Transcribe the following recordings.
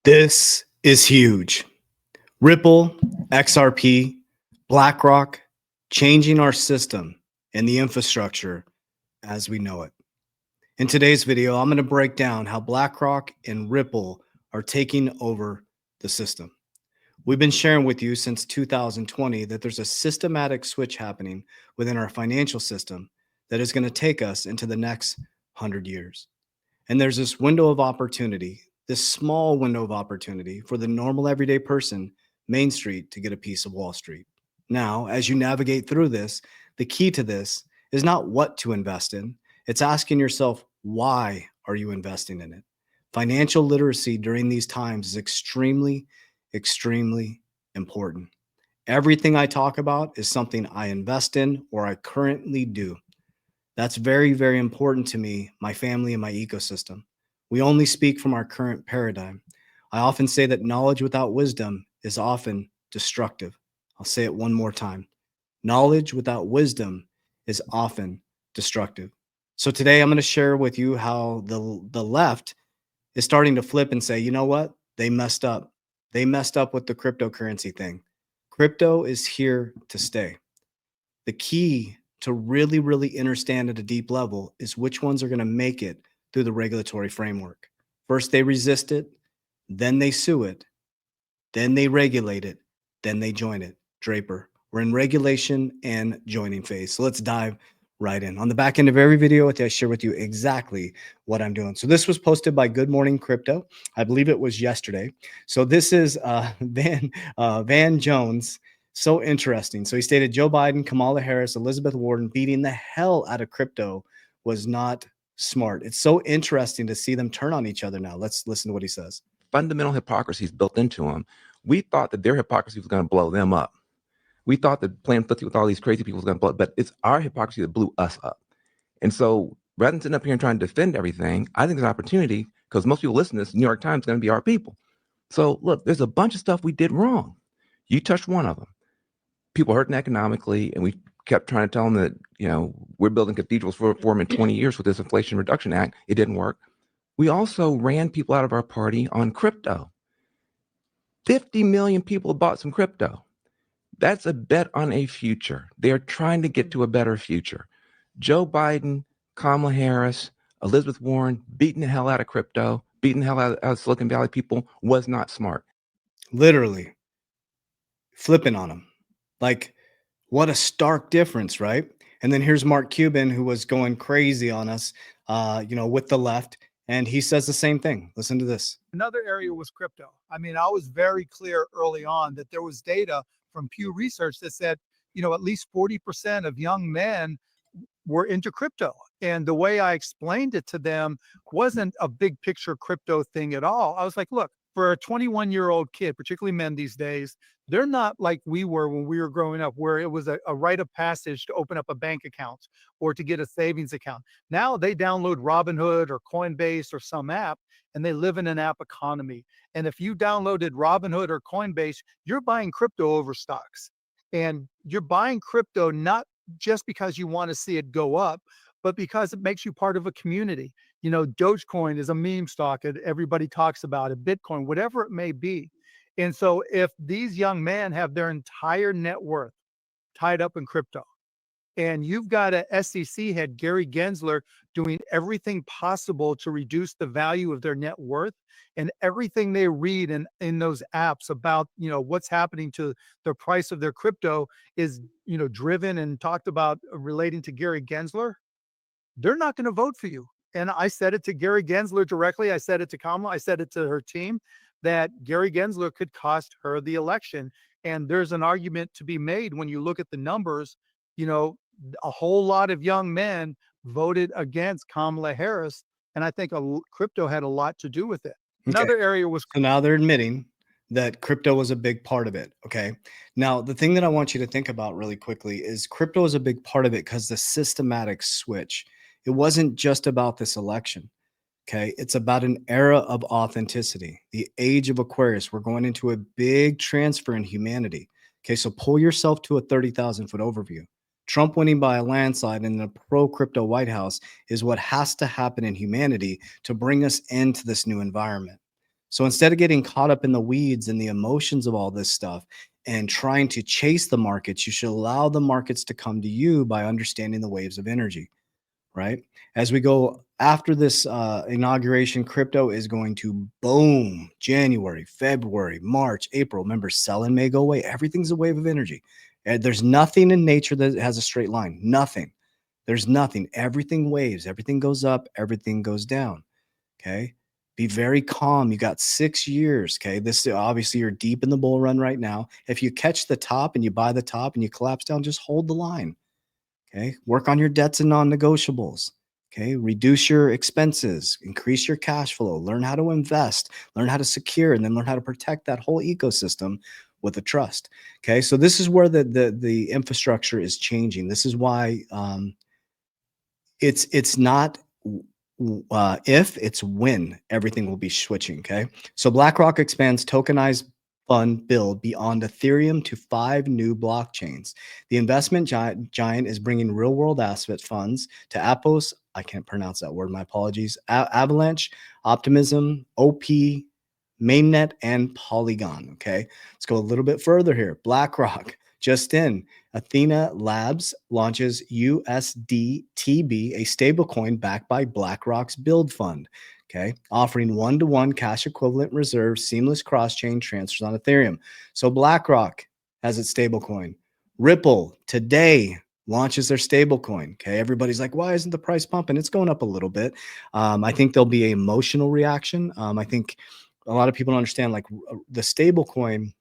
This is huge. Ripple, XRP, BlackRock, changing our system and the infrastructure as we know it. In today's video, I'm going to break down how BlackRock and Ripple are taking over the system. We've been sharing with you since 2020 that there's a systematic switch happening within our financial system that is going to take us into the next 100 years. And there's this window of opportunity, this small window of opportunity for the normal everyday person, Main Street, to get a piece of Wall Street. Now, as you navigate through this, the key to this is not what to invest in. It's asking yourself, why are you investing in it? Financial literacy during these times is extremely important. Everything I talk about is something I invest in or I currently do. That's very important to me, my family, and my ecosystem. We only speak from our current paradigm. I often say that knowledge without wisdom is often destructive. I'll say it one more time. Knowledge without wisdom is often destructive. So today I'm going to share with you how the left is starting to flip and say, you know what? They messed up. They messed up with the cryptocurrency thing. Crypto is here to stay. The key to really understand at a deep level is which ones are going to make it through the regulatory framework. First, they resist it, then they sue it, then they regulate it, then they join it. Draper, we're in regulation and joining phase. So let's dive right in. On the back end of every video, I share with you exactly what I'm doing. So this was posted by Good Morning Crypto. I believe it was yesterday. So this is Van Jones. So interesting. So he stated Joe Biden, Kamala Harris, Elizabeth Warren beating the hell out of crypto was not smart. It's so interesting to see them turn on each other now. Let's listen to what he says. Fundamental hypocrisy is built into them. We thought that their hypocrisy was going to blow them up. We thought that playing footsie with all these crazy people was going to blow up, but it's our hypocrisy that blew us up. And so rather than sitting up here and trying to defend everything, I think there's an opportunity because most people listening to this, New York Times is going to be our people. So look, there's a bunch of stuff we did wrong. You touched one of them. People hurting economically, and we kept trying to tell them that, we're building cathedrals for them in 20 years with this Inflation Reduction Act. It didn't work. We also ran people out of our party on crypto. 50 million people bought some crypto. That's a bet on a future. They're trying to get to a better future. Joe Biden, Kamala Harris, Elizabeth Warren beating the hell out of crypto, beating the hell out of Silicon Valley people was not smart. Literally flipping on them. Like, what a stark difference, right? And then here's Mark Cuban, who was going crazy on us, with the left. And he says the same thing. Listen to this. Another area was crypto. I mean, I was very clear early on that there was data from Pew Research that said, at least 40% of young men were into crypto. And the way I explained it to them wasn't a big picture crypto thing at all. I was like, look, for a 21-year-old kid, particularly men these days, they're not like we were when we were growing up, where it was a rite of passage to open up a bank account or to get a savings account. Now they download Robinhood or Coinbase or some app, and they live in an app economy. And if you downloaded Robinhood or Coinbase, you're buying crypto over stocks. And you're buying crypto not just because you want to see it go up, but because it makes you part of a community. Dogecoin is a meme stock and everybody talks about it, Bitcoin, whatever it may be. And so if these young men have their entire net worth tied up in crypto, and you've got a SEC head, Gary Gensler, doing everything possible to reduce the value of their net worth, and everything they read in those apps about, what's happening to the price of their crypto is, driven and talked about relating to Gary Gensler, they're not going to vote for you. And I said it to Gary Gensler directly. I said it to Kamala. I said it to her team that Gary Gensler could cost her the election. And there's an argument to be made when you look at the numbers. A whole lot of young men voted against Kamala Harris. And I think crypto had a lot to do with it. Okay. Another area was. So now they're admitting that crypto was a big part of it. Okay. Now, the thing that I want you to think about really quickly is crypto is a big part of it because the systematic switch, it wasn't just about this election. Okay. It's about an era of authenticity, the age of Aquarius. We're going into a big transfer in humanity. Okay. So pull yourself to a 30,000 foot overview. Trump winning by a landslide in the pro-crypto White House is what has to happen in humanity to bring us into this new environment. So instead of getting caught up in the weeds and the emotions of all this stuff and trying to chase the markets, you should allow the markets to come to you by understanding the waves of energy, right? As we go after this inauguration, crypto is going to boom. January, February, March, April. Remember, selling may go away. Everything's a wave of energy. And there's nothing in nature that has a straight line. Nothing. There's nothing. Everything waves. Everything goes up. Everything goes down. Okay. Be very calm. You got 6 years. Okay. This obviously you're deep in the bull run right now. If you catch the top and you buy the top and you collapse down, just hold the line. Okay. Work on your debts and non-negotiables. Okay. Reduce your expenses, increase your cash flow, learn how to invest, learn how to secure, and then learn how to protect that whole ecosystem with a trust. Okay. So this is where the infrastructure is changing. This is why it's not if, it's when everything will be switching. Okay. So BlackRock expands tokenized fund build beyond Ethereum to 5 new blockchains. The investment giant is bringing real world asset funds to Apos. I can't pronounce that word. My apologies. Avalanche, Optimism, OP, Mainnet, and Polygon. Okay. Let's go a little bit further here. BlackRock just in. Athena Labs launches USDTB, a stablecoin backed by BlackRock's Build Fund, okay, offering one-to-one cash equivalent reserves, seamless cross-chain transfers on Ethereum. So BlackRock has its stablecoin. Ripple today launches their stablecoin. Okay, everybody's like, why isn't the price pumping? It's going up a little bit. I think there'll be an emotional reaction. I think a lot of people don't understand like the stablecoin.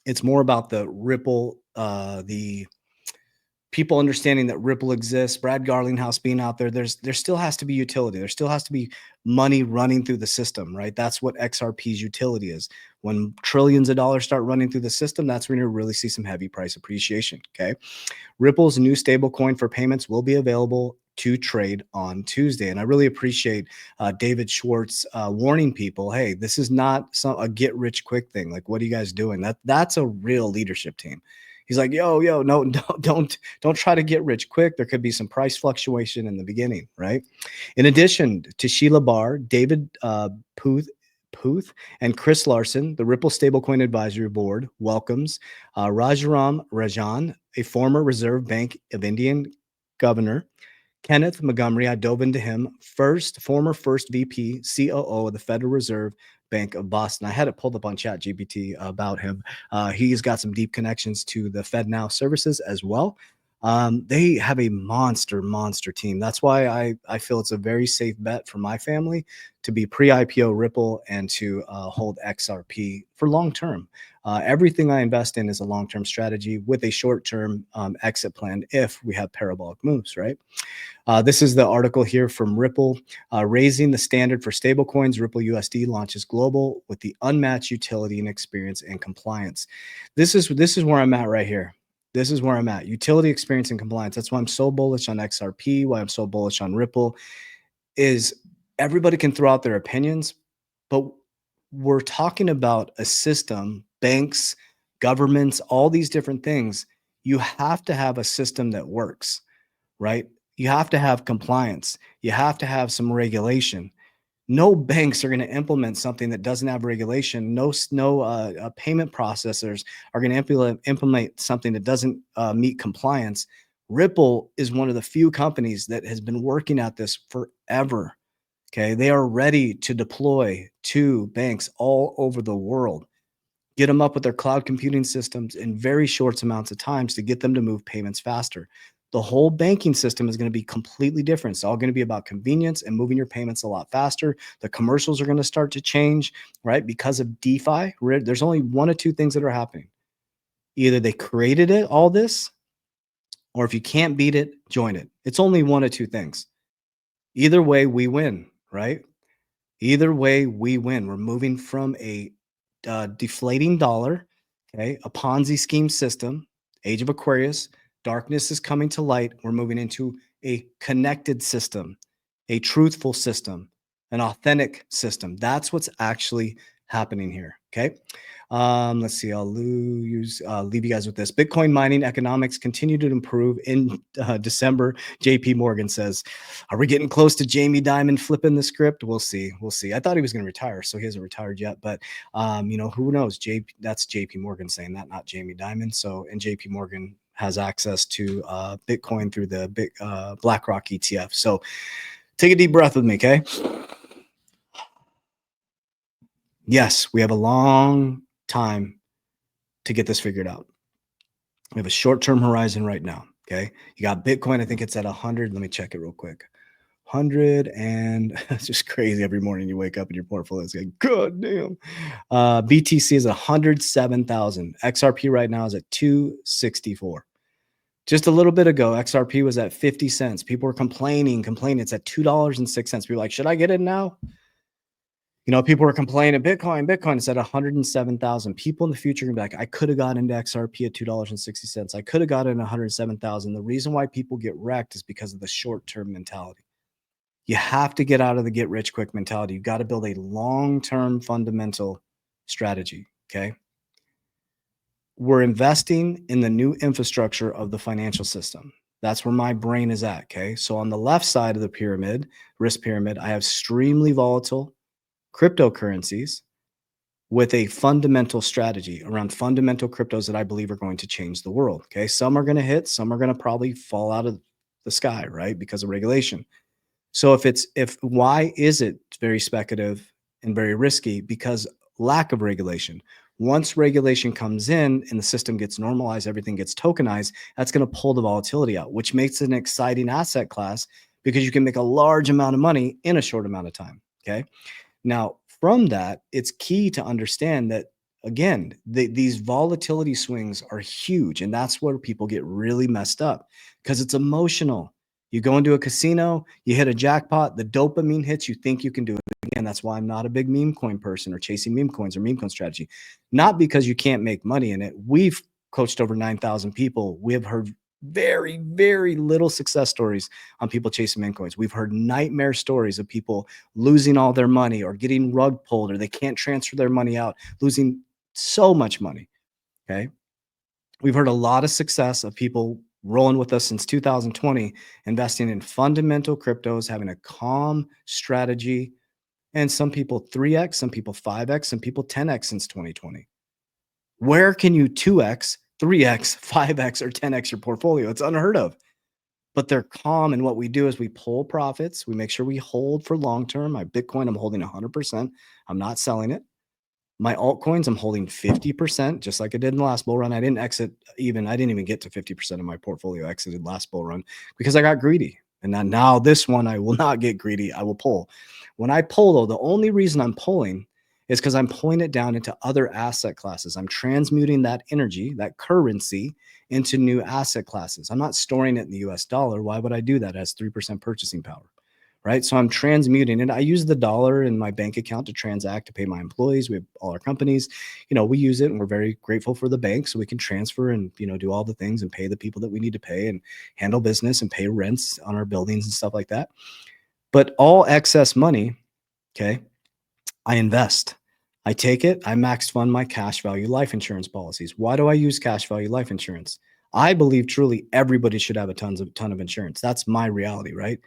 It's more about the Ripple, the people understanding that Ripple exists, Brad Garlinghouse being out there. There still has to be utility. There still has to be money running through the system, right? That's what XRP's utility is. When trillions of dollars start running through the system, that's when you really see some heavy price appreciation. Okay. Ripple's new stablecoin for payments will be available to trade on Tuesday. And I really appreciate David Schwartz warning people, hey, this is not a get rich quick thing. Like, what are you guys doing? That's a real leadership team. He's like, yo, no, don't try to get rich quick. There could be some price fluctuation in the beginning, right? In addition to Sheila Barr, David Puth, and Chris Larson, the Ripple Stablecoin Advisory Board welcomes Rajaram Rajan, a former Reserve Bank of Indian governor. Kenneth Montgomery, I dove into him, former first VP, COO of the Federal Reserve Bank of Boston. I had it pulled up on ChatGPT about him. He's got some deep connections to the FedNow services as well. They have a monster team. That's why I feel it's a very safe bet for my family to be pre-IPO Ripple and to hold XRP for long term. Everything I invest in is a long-term strategy with a short-term exit plan if we have parabolic moves, right? This is the article here from Ripple. Raising the standard for stablecoins, Ripple USD launches global with the unmatched utility and experience and compliance. This is where I'm at right here. This is where I'm at. Utility, experience, and compliance. That's why I'm so bullish on XRP, why I'm so bullish on Ripple, is everybody can throw out their opinions, but we're talking about a system, banks, governments, all these different things. You have to have a system that works, right? You have to have compliance. You have to have some regulation. No banks are going to implement something that doesn't have regulation. No payment processors are going to implement something that doesn't meet compliance. Ripple is one of the few companies that has been working at this forever. Okay. They are ready to deploy to banks all over the world, get them up with their cloud computing systems in very short amounts of times to get them to move payments faster. The whole banking system is going to be completely different. It's all going to be about convenience and moving your payments a lot faster. The commercials are going to start to change, right? Because of DeFi, there's only one of two things that are happening. Either they created it, all this, or if you can't beat it, join it. It's only one of two things. Either way, we win, right? Either way, we win. We're moving from a deflating dollar, okay, a Ponzi scheme system, age of Aquarius, darkness is coming to light. We're moving into a connected system, a truthful system, an authentic system. That's what's actually happening here. Okay. Let's see. I'll leave you guys with this. Bitcoin mining economics continue to improve in December. JP Morgan says, are we getting close to Jamie Dimon flipping the script? We'll see. We'll see. I thought he was going to retire, so he hasn't retired yet. But, who knows? That's JP Morgan saying that, not Jamie Dimon. So, and JP Morgan has access to Bitcoin through the BlackRock ETF. So take a deep breath with me, okay? Yes, we have a long time to get this figured out. We have a short-term horizon right now, okay? You got Bitcoin, I think it's at 100. Let me check it real quick. 100, and it's just crazy. Every morning you wake up and your portfolio is like, God damn. BTC is 107,000. XRP right now is at 264. Just a little bit ago, XRP was at 50 cents. People were complaining. It's at $2.06. People were like, should I get it now? People were complaining, Bitcoin is at 107,000. People in the future are going to be like, I could have got into XRP at $2.60. I could have got in 107,000. The reason why people get wrecked is because of the short-term mentality. You have to get out of the get rich quick mentality. You've got to build a long-term fundamental strategy, okay? We're investing in the new infrastructure of the financial system. That's where my brain is at, okay? So on the left side of the pyramid, risk pyramid, I have extremely volatile cryptocurrencies with a fundamental strategy around fundamental cryptos that I believe are going to change the world. Okay. Some are going to hit, some are going to probably fall out of the sky, right? Because of regulation. So why is it very speculative and very risky? Because lack of regulation. Once regulation comes in and the system gets normalized, everything gets tokenized, that's going to pull the volatility out, which makes it an exciting asset class because you can make a large amount of money in a short amount of time. Okay. Now, from that, it's key to understand that, again, these volatility swings are huge. And that's where people get really messed up because it's emotional. You go into a casino, you hit a jackpot, the dopamine hits, you think you can do it. Again, that's why I'm not a big meme coin person or chasing meme coins or meme coin strategy. Not because you can't make money in it. We've coached over 9,000 people. We have heard very, very little success stories on people chasing meme coins. We've heard nightmare stories of people losing all their money or getting rug pulled or they can't transfer their money out, losing so much money. Okay. We've heard a lot of success of people rolling with us since 2020, investing in fundamental cryptos, having a calm strategy. And some people 3x, some people 5x, some people 10x since 2020. Where can you 2x, 3x, 5x, or 10x your portfolio? It's unheard of. But they're calm. And what we do is we pull profits. We make sure we hold for long term. My Bitcoin, I'm holding 100%. I'm not selling it. My altcoins, I'm holding 50%, just like I did in the last bull run. I didn't even get to 50% of my portfolio exited last bull run because I got greedy. And then now this one, I will not get greedy. I will pull. When I pull, though, the only reason I'm pulling is because I'm pulling it down into other asset classes. I'm transmuting that energy, that currency, into new asset classes. I'm not storing it in the US dollar. Why would I do that? It has 3% purchasing power, right? So I'm transmuting it. I use the dollar in my bank account to transact, to pay my employees. We have all our companies, we use it and we're very grateful for the bank so we can transfer and, do all the things and pay the people that we need to pay and handle business and pay rents on our buildings and stuff like that. But all excess money, okay, I invest. I take it, I max fund my cash value life insurance policies. Why do I use cash value life insurance? I believe truly everybody should have a ton of insurance. That's my reality, right?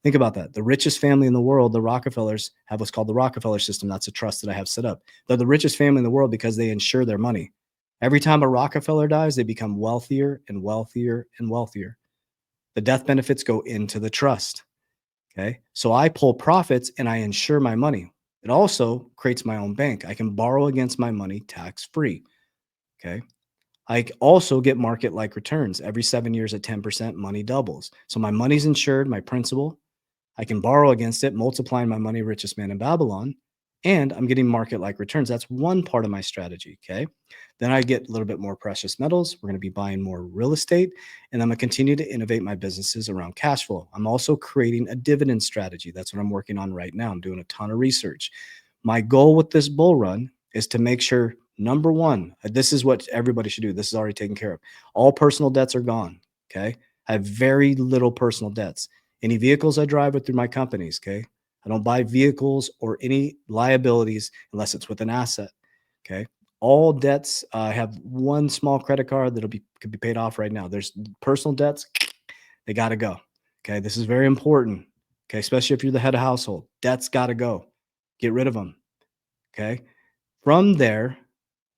Think about that. The richest family in the world, the Rockefellers, have what's called the Rockefeller system. That's a trust that I have set up. They're the richest family in the world because they insure their money. Every time a Rockefeller dies, they become wealthier and wealthier and wealthier. The death benefits go into the trust. Okay. So I pull profits and I insure my money. It also creates my own bank. I can borrow against my money tax-free. Okay. I also get market-like returns. Every 7 years at 10%, money doubles. So my money's insured, my principal. I can borrow against it, multiplying my money, richest man in Babylon, and I'm getting market-like returns. That's one part of my strategy, okay? Then I get a little bit more precious metals. We're going to be buying more real estate, and I'm going to continue to innovate my businesses around cash flow. I'm also creating a dividend strategy. That's what I'm working on right now. I'm doing a ton of research. My goal with this bull run is to make sure, number one, this is what everybody should do. This is already taken care of. All personal debts are gone, okay? I have very little personal debts. Any vehicles I drive with through my companies, okay? I don't buy vehicles or any liabilities unless it's with an asset. Okay. All debts, I have one small credit card that'll be could be paid off right now. There's personal debts, they got to go. Okay. This is very important. Okay. Especially if you're the head of household, debts got to go. Get rid of them. Okay. From there,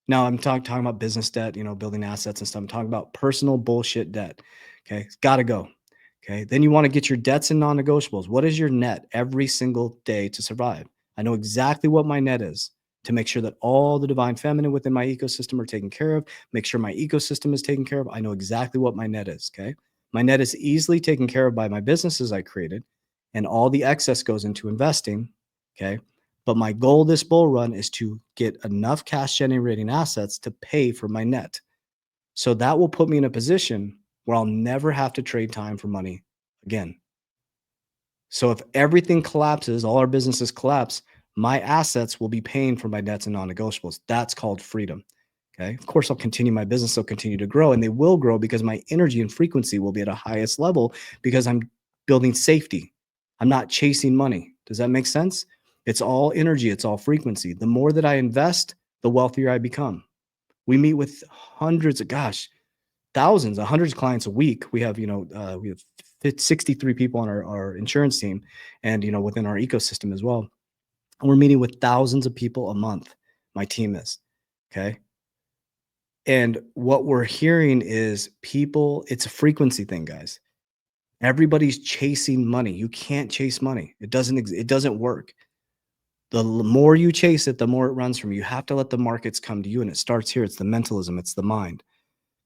now I'm talking about business debt, building assets and stuff. I'm talking about personal bullshit debt. Okay. It's got to go. Okay. Then you want to get your debts and non negotiables. What is your net every single day to survive? I know exactly what my net is to make sure that all the divine feminine within my ecosystem are taken care of, make sure my ecosystem is taken care of. I know exactly what my net is. Okay. My net is easily taken care of by my businesses I created, and all the excess goes into investing. Okay. But my goal this bull run is to get enough cash generating assets to pay for my net. So that will put me in a position where I'll never have to trade time for money again. So if everything collapses, all our businesses collapse, my assets will be paying for my debts and non-negotiables. That's called freedom. Okay. Of course, I'll continue my business. They'll continue to grow, and they will grow because my energy and frequency will be at a highest level because I'm building safety. I'm not chasing money. Does that make sense? It's all energy. It's all frequency. The more that I invest, the wealthier I become. We meet with hundreds of, thousands, hundreds of clients a week. We have 63 people on our insurance team, and within our ecosystem as well. And we're meeting with thousands of people a month. My team is. Okay. And what we're hearing is people, it's a frequency thing, guys. Everybody's chasing money. You can't chase money. It doesn't work. The more you chase it, the more it runs from you. You have to let the markets come to you. And it starts here. It's the mentalism. It's the mind.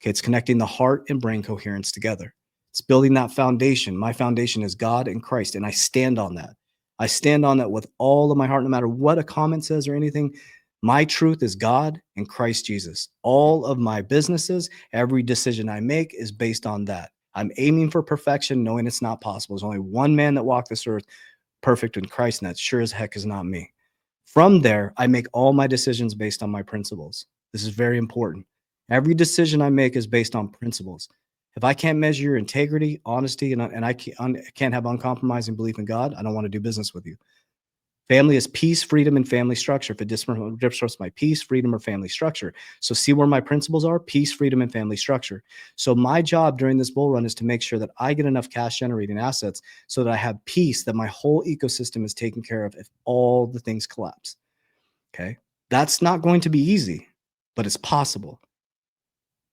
Okay. It's connecting the heart and brain coherence together. It's building that foundation. My foundation is God and Christ. And I stand on that. I stand on that with all of my heart, no matter what a comment says or anything. My truth is God and Christ Jesus. All of my businesses, every decision I make is based on that. I'm aiming for perfection, knowing it's not possible. There's only one man that walked this earth perfect in Christ, and that sure as heck is not me. From there, I make all my decisions based on my principles. This is very important. Every decision I make is based on principles. If I can't measure your integrity, honesty, and I can't have uncompromising belief in God, I don't want to do business with you. Family is peace, freedom, and family structure. If it disrupts my peace, freedom, or family structure. So see where my principles are: peace, freedom, and family structure. So my job during this bull run is to make sure that I get enough cash generating assets so that I have peace, that my whole ecosystem is taken care of if all the things collapse. Okay. That's not going to be easy, but it's possible.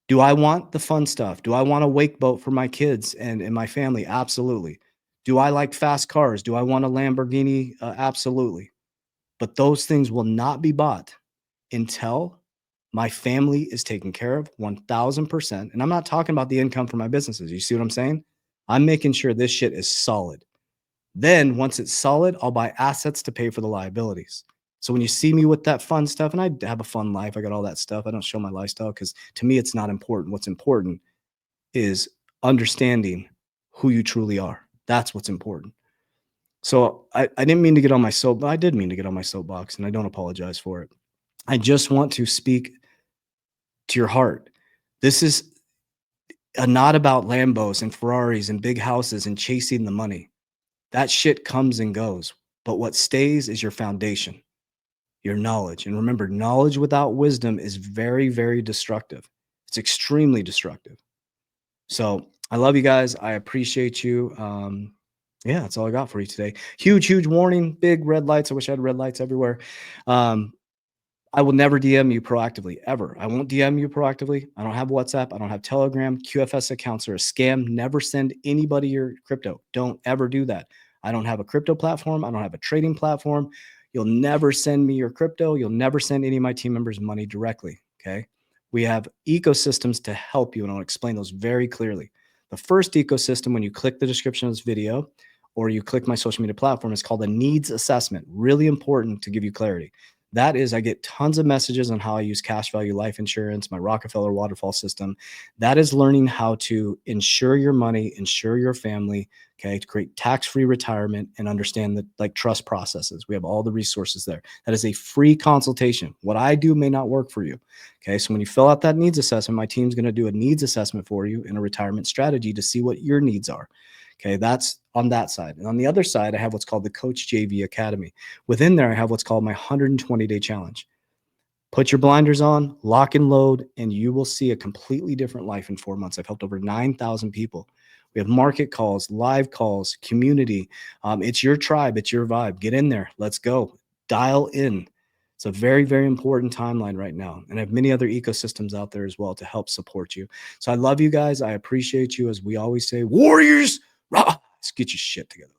Do I want the fun stuff? Do I want a wake boat for my kids and my family? Absolutely. Do I like fast cars? Do I want a Lamborghini? Absolutely. But those things will not be bought until my family is taken care of 1000%. And I'm not talking about the income from my businesses. You see what I'm saying? I'm making sure this shit is solid. Then once it's solid, I'll buy assets to pay for the liabilities. So when you see me with that fun stuff, and I have a fun life, I got all that stuff. I don't show my lifestyle because to me, it's not important. What's important is understanding who you truly are. That's what's important. So I didn't mean to get on my soapbox. I did mean to get on my soapbox, and I don't apologize for it. I just want to speak to your heart. This is not about Lambos and Ferraris and big houses and chasing the money. That shit comes and goes. But what stays is your foundation, your knowledge. And remember, knowledge without wisdom is very, very destructive. It's extremely destructive. So I love you guys. I appreciate you. Yeah, that's all I got for you today. Huge, huge warning, big red lights. I wish I had red lights everywhere. I will never DM you proactively, ever. I won't DM you proactively. I don't have WhatsApp. I don't have Telegram. QFS accounts are a scam. Never send anybody your crypto. Don't ever do that. I don't have a crypto platform. I don't have a trading platform. You'll never send me your crypto. You'll never send any of my team members money directly, okay? We have ecosystems to help you, and I'll explain those very clearly. The first ecosystem, when you click the description of this video or you click my social media platform, is called a needs assessment. Really important to give you clarity. That is, I get tons of messages on how I use cash value life insurance, my Rockefeller waterfall system. That is learning how to insure your money, insure your family, okay, to create tax-free retirement and understand the trust processes. We have all the resources there. That is a free consultation. What I do may not work for you. Okay, so when you fill out that needs assessment, my team's going to do a needs assessment for you and a retirement strategy to see what your needs are. Okay, that's on that side. And on the other side, I have what's called the Coach JV Academy. Within there, I have what's called my 120-day challenge. Put your blinders on, lock and load, and you will see a completely different life in 4 months. I've helped over 9,000 people. We have market calls, live calls, community. It's your tribe. It's your vibe. Get in there. Let's go. Dial in. It's a very, very important timeline right now. And I have many other ecosystems out there as well to help support you. So I love you guys. I appreciate you. As we always say, Warriors, rah, let's get your shit together.